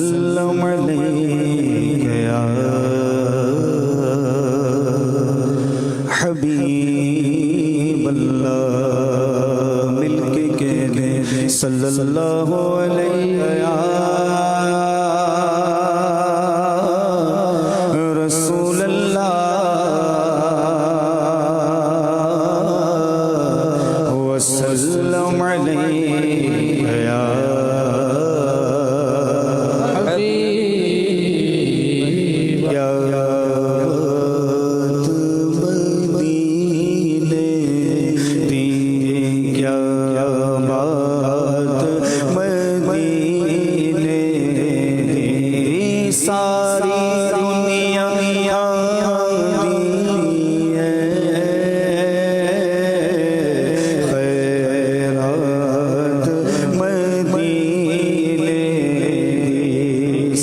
वसल्लम अलैका हबीब अल्लाह मिलके कह दे सल्लल्लाहु अलैहि रसूल अल्लाह वसल्लम अलैका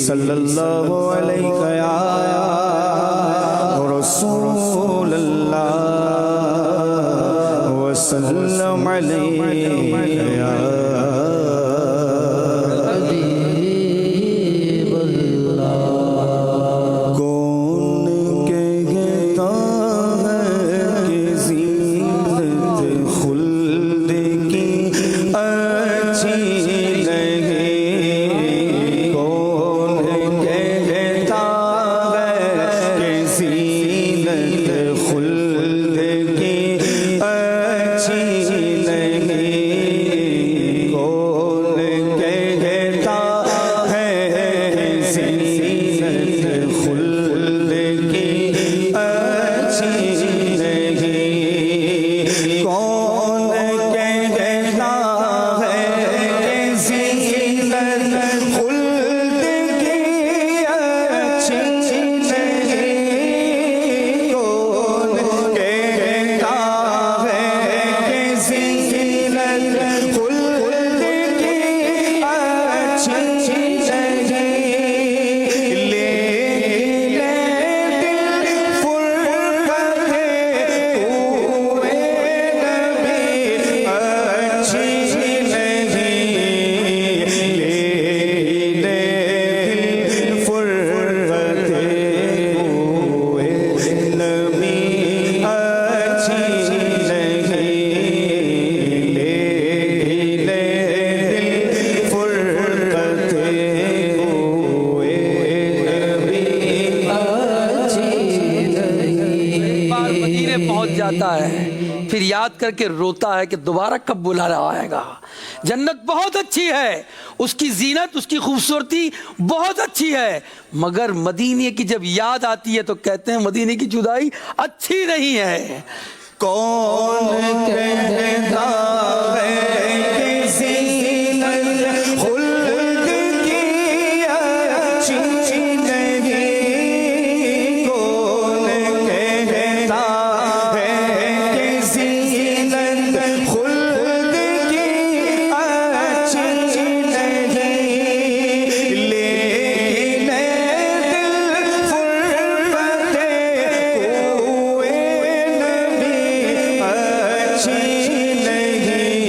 सल्लल्लाहु अलैहि रसूल अल्लाह वसल्लम अलैका हबीब अल्लाह। कौन कहता है कि ज़ीनत खुल्द की अच्छी लगे, पहुंच जाता है, फिर याद करके रोता है कि दोबारा कब बुलाना आएगा। जन्नत बहुत अच्छी है, उसकी जीनत, उसकी खूबसूरती बहुत अच्छी है, मगर मदीने की जब याद आती है तो कहते हैं मदीने की जुदाई अच्छी नहीं है। कौन कहता है कि ज़ीनत खुल्द की अच्छी नहीं, कौन कहता है कि ज़ीनत खुल्द की अच्छी नहीं, लेकिन दिल फुर्सते हुए अच्छी नहीं,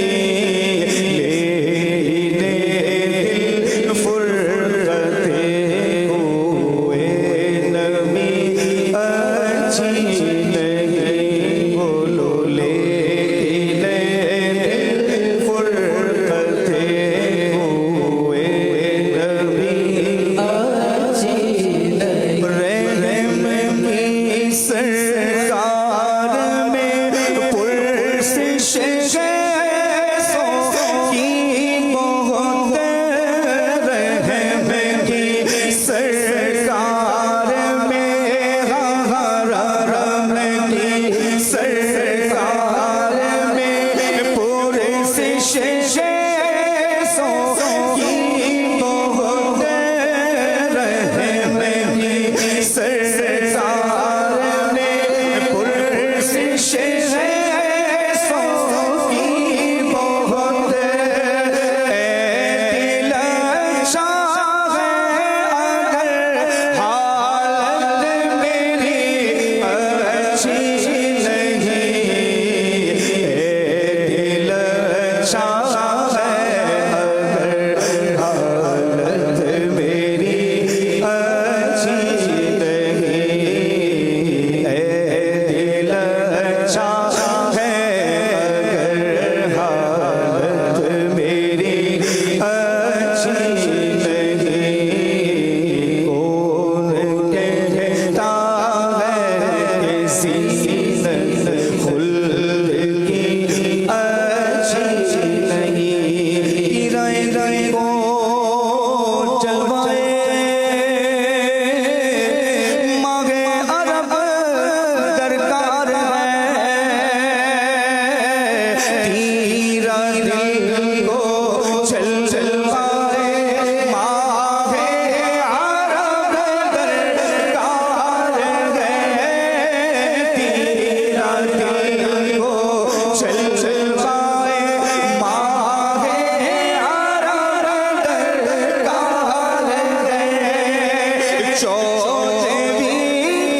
चौदहवीं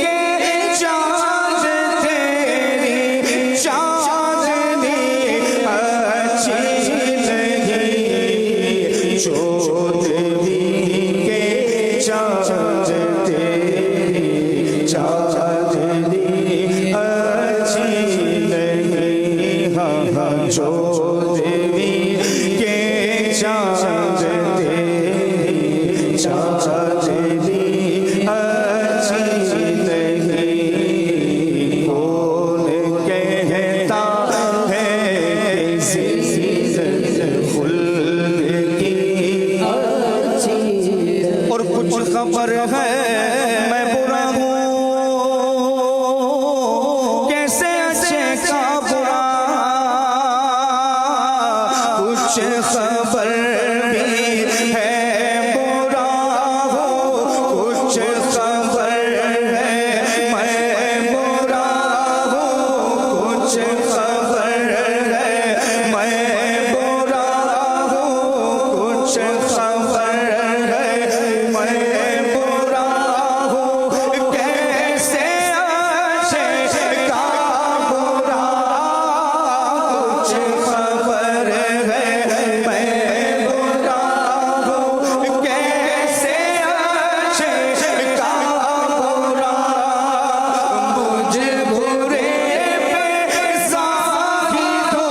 के चाँद तेरी चाँदनी अच्छी नहीं। चौदहवीं के चाँद तेरी चाँदनी अच्छी नहीं। हाँ हाँ चौदहवीं के चाँद तेरी चाँदनी अच्छी नहीं। कौन कहता है ज़ीनत खुल्द की और कुछ खबर है मैं बुरा हूँ कैसे अच्छे का बुरा। कुछ खबर भी है बुरा हो कुछ खबर है मैं बुरा हो कुछ खबर है मैं बुरा हो कुछ खबर है मैं बुरा हो कैसे अच्छे का बुरा। कुछ खबर है मैं बुरा हो कैसे अच्छे का बुरा। मुझ बुरे पे ज़ाही दो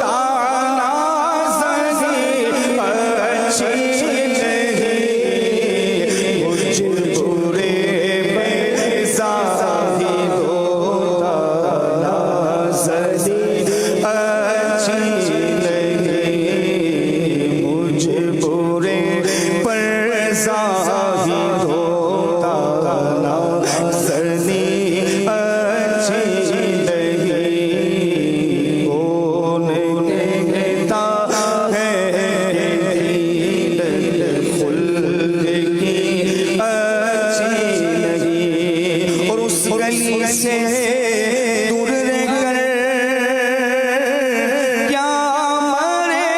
ताना ज़ही अच्छी नहीं। मुझ बुरे पे ज़ाही दो ताना ज़ही अच्छी नहीं। मुझ बुरे पर ज़ाही दो ताना ज़ही अच्छी नहीं। कौन कहता है ज़ीनत खुल्द की अच्छी नहीं। और उस गली से दूर रहकर क्या मरे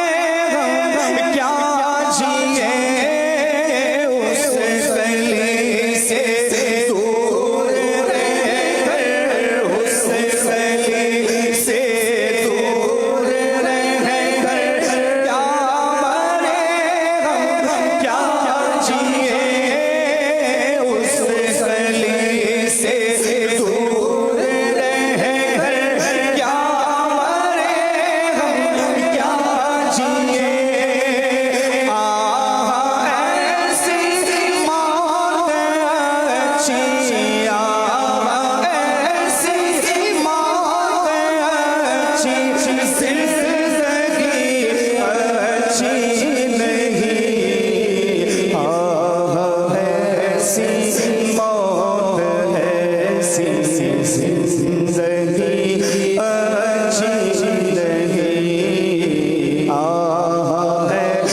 हम क्या जिए। उस गली से दूर रहकर उस गली से दूर रहकर क्या मरे हम क्या जिए। उस गली से दूर रहकर क्या मरे हम क्या जिए। ऐसी मौत अच्छी ऐसी मौत अच्छी ज़िंदगी अच्छी नहीं। ऐसी मौत ऐसी ज़िंदगी अच्छी नहीं।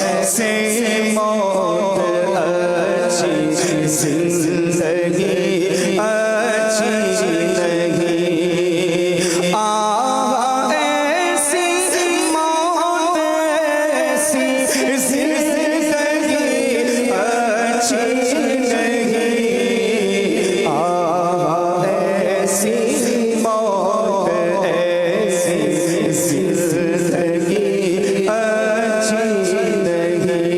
ऐसी मौत अच्छी ज़िंदगी अच्छी नहीं। ऐसी मौत ऐसी ज़िंदगी अच्छी नहीं। ऐसी मौत ऐसी ज़िंदगी अच्छी नहीं।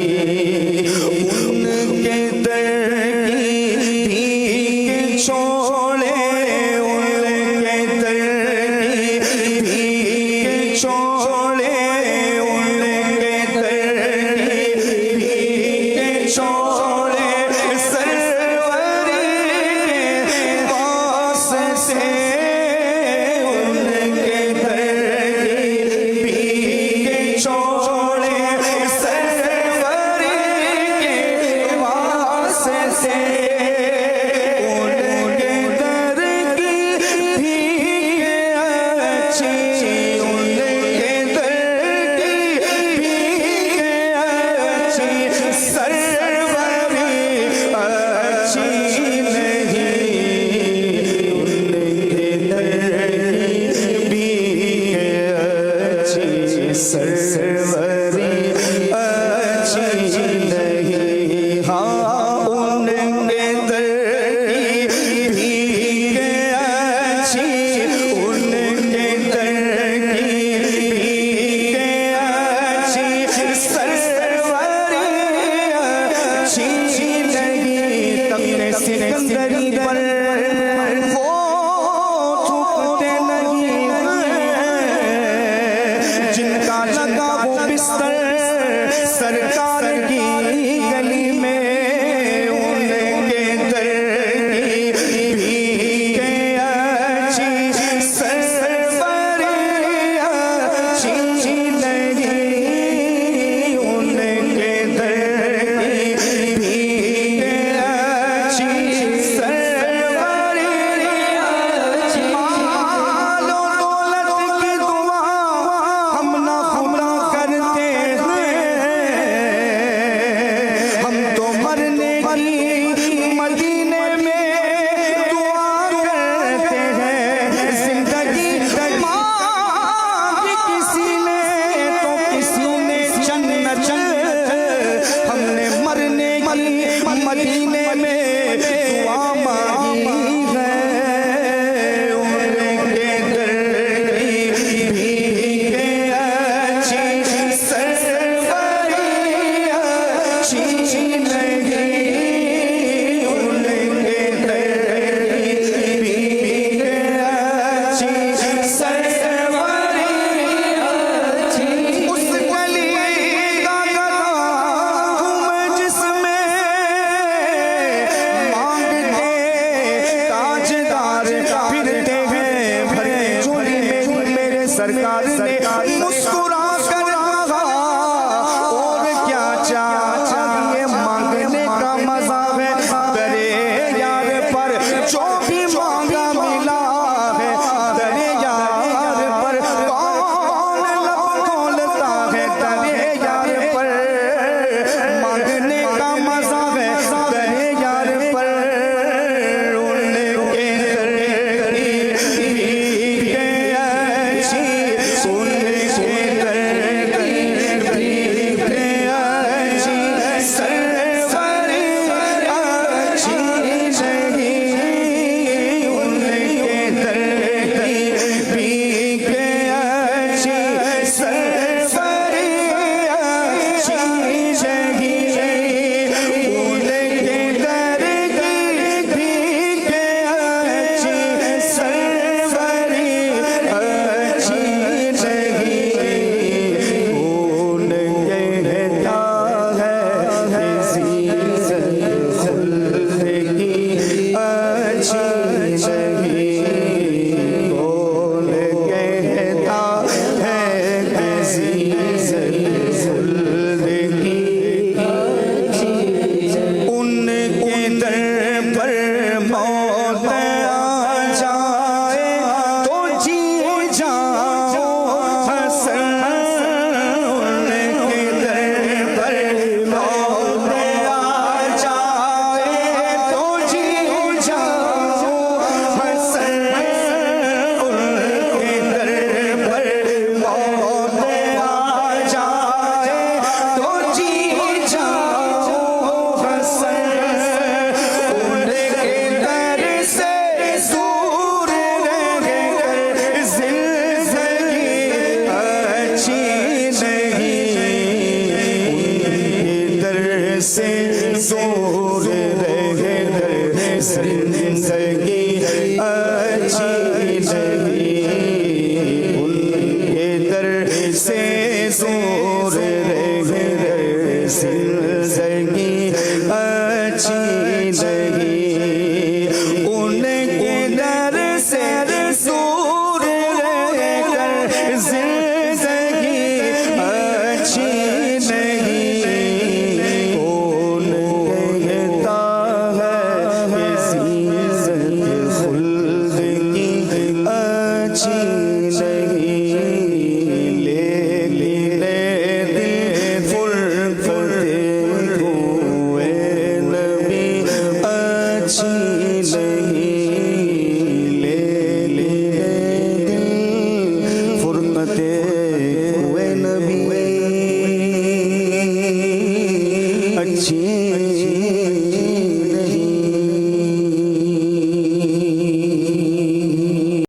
उनके दर की भीख छोड़े उनके दर की भीख छोड़े उनके दर की भीख छोड़े सरवरी के पास से उनके दर की भीख छोड़े सरवरी के पास से। उनके दर की भीख अच्छी उनके दर की भीख अच्छी सरवरी अच्छी नहीं। उनके दर की भीख अच्छी सरवरी अच्छी नहीं। हाँ उनके सिकंदरी पर वो झुकते नहीं हैं, जिनका लगा वो बिस्तर सरकार की गली में, उनके दर की भीखे अच्छी सरवरी अच्छी लगी, उनके दर की भीखे अच्छी सरवरी अच्छी। मालो दौलत की दुआ हम ना खुदा करते हैं, हम तो मरने की मदीने में दुआ करते हैं। जिंदगी मांगी किसी ने तो किसी ने जन्नत, हमने मरने की मदीने में दुआ मांगी है, उनके दर की भीखे अच्छी सरवरी अच्छी लगी, उनके दर की भीखे अच्छी सरवरी अच्छी। उस गली का घूमे जिसमें मांगते ताजदार फिरते हैं भरे झोली में, मेरे सरकार ने मुस्कुरा कर कहा और क्या चाहिए, मांगने का मजा है, दरे यार पर जो भी मांगा मिला है, दरे यार पर कौन लब खोलता है, दरे यार पर मांगने का मजा है, दरे यार पर उनके दर की भीखे अच्छी, उनके दर की भीखे अच्छी सरवरी अच्छी लगी, उनके दर की भीखे अच्छी सरवरी अच्छी लगी, उनके दर की भीखे अच्छी सरवरी अच्छी लगी, कौन कहता है किसी ज़िंदगी अच्छी लगी, कौन कहता है किसी ज़िंदगी अच्छी, उनके दर पर मौत आ जाए तो जी जाओ हसन, उनके दर पर मौत आ जाए तो जी जाओ हसन, उनके दर पर मौत आ जाए तो जी जाओ हसन, उनके दर से दूर रहकर जिंदगी अच्छी नहीं, उनके दर से दूर रहकर जिंदगी अच्छी नहीं, उनके दर से दूर रहकर जिंदगी अच्छी नहीं।